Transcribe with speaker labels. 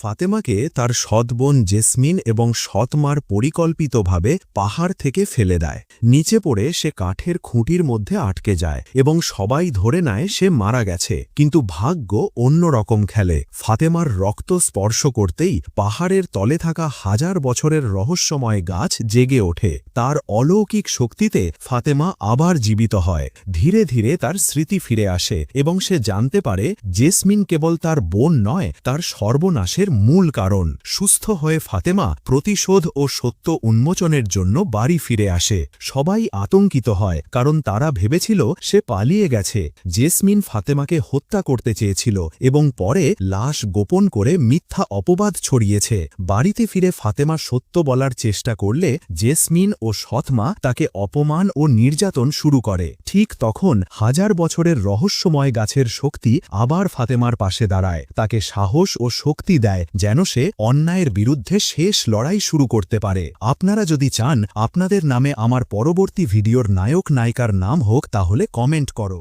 Speaker 1: ফাতেমাকে তার সৎ বোন জেসমিন এবং সৎ মার পরিকল্পিতভাবে পাহাড় থেকে ফেলে দেয়। নিচে পড়ে সে কাঠের খুঁটির মধ্যে আটকে যায় এবং সবাই ধরে নেয় সে মারা গেছে। কিন্তু ভাগ্য অন্যরকম খেলে। ফাতেমার রক্ত স্পর্শ করতেই পাহাড়ের তলে থাকা হাজার বছরের রহস্যময় গাছ জেগে ওঠে। তার অলৌকিক শক্তিতে ফাতেমা আবার জীবিত হয়। ধীরে ধীরে তার স্মৃতি ফিরে আসে এবং সে জানতে পারে জেসমিন কেবল তার বোন নয়, তার সর্বনাশের মূল কারণ। সুস্থ হয়ে ফাতেমা প্রতিশোধ ও সত্য উন্মোচনের জন্য বাড়ি ফিরে আসে। সবাই আতঙ্কিত হয়, কারণ তারা ভেবেছিল সে পালিয়ে গেছে। জেসমিন ফাতেমাকে হত্যা করতে চেয়েছিল এবং পরে লাশ গোপন করে মিথ্যা অপবাদ ছড়িয়েছে। বাড়িতে ফিরে ফাতেমা সত্য বলার চেষ্টা করলে জেসমিন ও সৎমা তাকে অপমান ও নির্যাতন শুরু করে। ঠিক তখন হাজার বছরের রহস্যময় গাছের শক্তি আবার ফাতেমার পাশে দাঁড়ায়, তাকে সাহস ও শক্তি দেয় যেন সে অন্যায়ের বিরুদ্ধে শেষ লড়াই শুরু করতে পারে। আপনারা যদি চান আপনাদের নামে আমার পরবর্তী ভিডিওর নায়ক নায়িকার নাম হোক, তাহলে কমেন্ট করো।